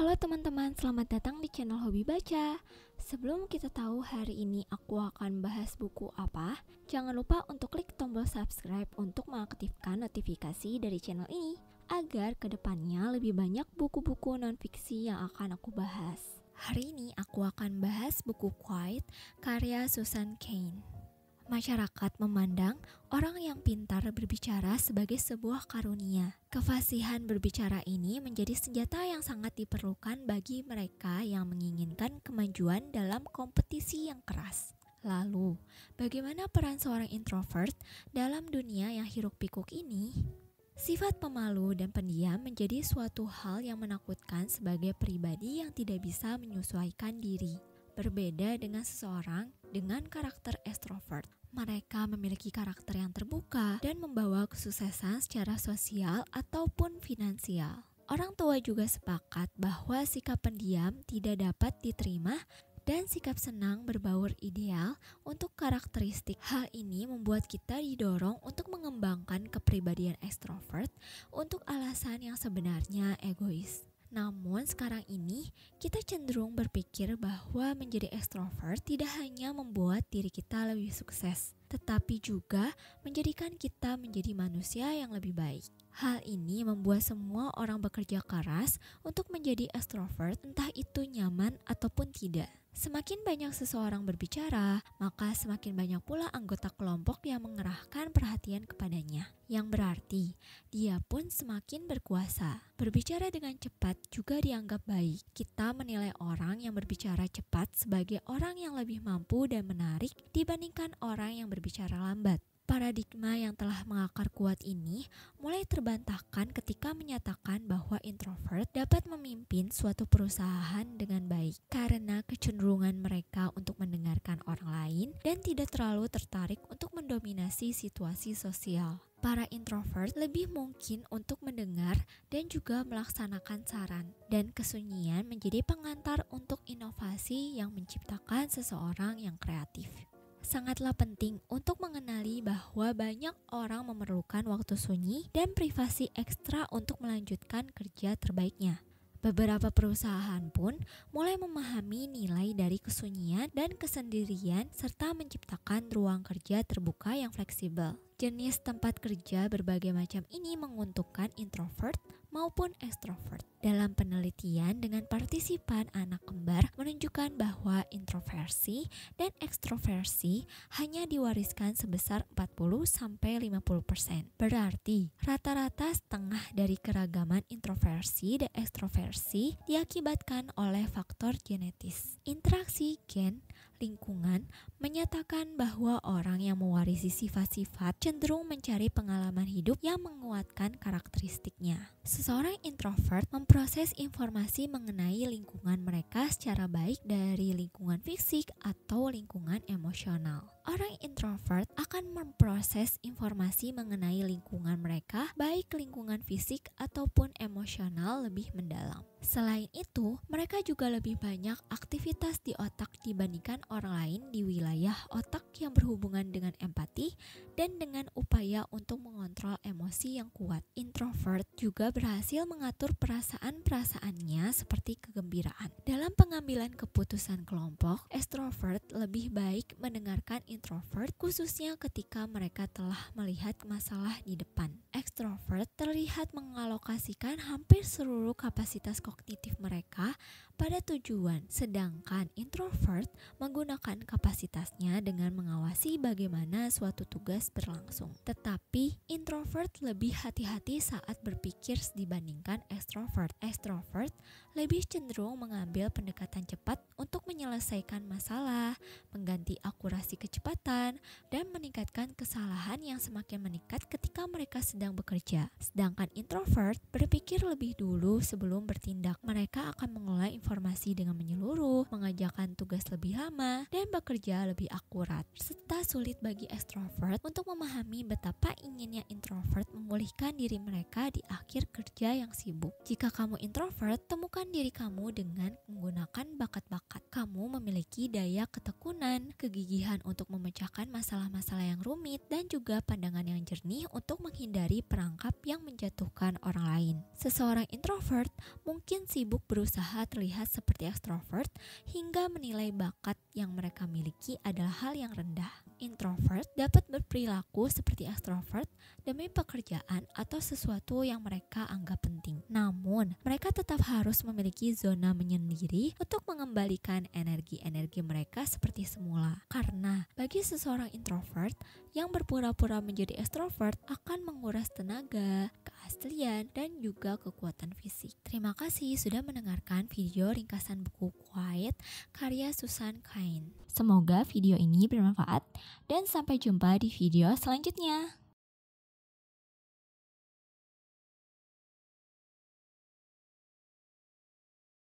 Halo teman-teman, selamat datang di channel Hobi Baca. Sebelum kita tahu hari ini aku akan bahas buku apa, jangan lupa untuk klik tombol subscribe untuk mengaktifkan notifikasi dari channel ini, agar kedepannya lebih banyak buku-buku non-fiksi yang akan aku bahas. Hari ini aku akan bahas buku Quiet, karya Susan Cain. Masyarakat memandang orang yang pintar berbicara sebagai sebuah karunia. Kefasihan berbicara ini menjadi senjata yang sangat diperlukan bagi mereka yang menginginkan kemajuan dalam kompetisi yang keras. Lalu, bagaimana peran seorang introvert dalam dunia yang hiruk-pikuk ini? Sifat pemalu dan pendiam menjadi suatu hal yang menakutkan sebagai pribadi yang tidak bisa menyesuaikan diri. Berbeda dengan seseorang dengan karakter extrovert, mereka memiliki karakter yang terbuka dan membawa kesuksesan secara sosial ataupun finansial. Orang tua juga sepakat bahwa sikap pendiam tidak dapat diterima dan sikap senang berbaur ideal untuk karakteristik. Hal ini membuat kita didorong untuk mengembangkan kepribadian ekstrovert untuk alasan yang sebenarnya egois. Namun sekarang ini kita cenderung berpikir bahwa menjadi ekstrovert tidak hanya membuat diri kita lebih sukses, tetapi juga menjadikan kita menjadi manusia yang lebih baik. Hal ini membuat semua orang bekerja keras untuk menjadi ekstrovert, entah itu nyaman ataupun tidak. Semakin banyak seseorang berbicara, maka semakin banyak pula anggota kelompok yang mengerahkan perhatian kepadanya, yang berarti dia pun semakin berkuasa. Berbicara dengan cepat juga dianggap baik. Kita menilai orang yang berbicara cepat sebagai orang yang lebih mampu dan menarik dibandingkan orang yang berbicara lambat. Paradigma yang telah mengakar kuat ini mulai terbantahkan ketika menyatakan bahwa introvert dapat memimpin suatu perusahaan dengan baik karena kecenderungan mereka untuk mendengarkan orang lain dan tidak terlalu tertarik untuk mendominasi situasi sosial. Para introvert lebih mungkin untuk mendengar dan juga melaksanakan saran, dan kesunyian menjadi pengantar untuk inovasi yang menciptakan seseorang yang kreatif. Sangatlah penting untuk mengenali bahwa banyak orang memerlukan waktu sunyi dan privasi ekstra untuk melanjutkan kerja terbaiknya. Beberapa perusahaan pun mulai memahami nilai dari kesunyian dan kesendirian serta menciptakan ruang kerja terbuka yang fleksibel. Jenis tempat kerja berbagai macam ini menguntungkan introvert maupun extrovert. Dalam penelitian dengan partisipan anak kembar menunjukkan bahwa introversi dan ekstroversi hanya diwariskan sebesar 40-50%. Berarti rata-rata setengah dari keragaman introversi dan ekstroversi diakibatkan oleh faktor genetis. Interaksi gen lingkungan menyatakan bahwa orang yang mewarisi sifat-sifat cenderung mencari pengalaman hidup yang menguatkan karakteristiknya. Seseorang introvert memproses informasi mengenai lingkungan mereka secara baik dari lingkungan fisik atau lingkungan emosional. Orang introvert akan memproses informasi mengenai lingkungan mereka, baik lingkungan fisik ataupun emosional lebih mendalam. Selain itu, mereka juga lebih banyak aktivitas di otak dibandingkan orang lain di wilayah otak yang berhubungan dengan empati dan dengan upaya untuk mengontrol emosi yang kuat. Introvert juga berhasil mengatur perasaan-perasaannya seperti kegembiraan. Dalam pengambilan keputusan kelompok, extrovert lebih baik mendengarkan introvert, khususnya ketika mereka telah melihat masalah di depan. Extrovert terlihat mengalokasikan hampir seluruh kapasitas kognitif mereka pada tujuan, sedangkan introvert menggunakan kapasitasnya dengan mengawasi bagaimana suatu tugas berlangsung. Tetapi introvert lebih hati-hati saat berpikir dibandingkan extrovert. Extrovert lebih cenderung mengambil pendekatan cepat untuk menyelesaikan masalah, mengganti akurasi kecepatan, dan meningkatkan kesalahan yang semakin meningkat ketika mereka sedang bekerja. Sedangkan introvert berpikir lebih dulu sebelum bertindak. Mereka akan mengolah informasi dengan menyeluruh, mengerjakan tugas lebih lama, dan bekerja lebih akurat. Serta sulit bagi extrovert untuk memahami betapa inginnya introvert memulihkan diri mereka di akhir kerja yang sibuk. Jika kamu introvert, temukan diri kamu dengan menggunakan bakat-bakat. Kamu memiliki daya ketekunan, kegigihan untuk untuk memecahkan masalah-masalah yang rumit dan juga pandangan yang jernih untuk menghindari perangkap yang menjatuhkan orang lain. Seseorang introvert mungkin sibuk berusaha terlihat seperti ekstrovert hingga menilai bakat yang mereka miliki adalah hal yang rendah. Introvert dapat berperilaku seperti ekstrovert demi pekerjaan atau sesuatu yang mereka anggap penting. Namun, mereka tetap harus memiliki zona menyendiri untuk mengembalikan energi-energi mereka seperti semula. Karena bagi seseorang introvert yang berpura-pura menjadi ekstrovert akan menguras tenaga, keaslian, dan juga kekuatan fisik. Terima kasih sudah mendengarkan video ringkasan buku Quiet karya Susan Cain. Semoga video ini bermanfaat dan sampai jumpa di video selanjutnya.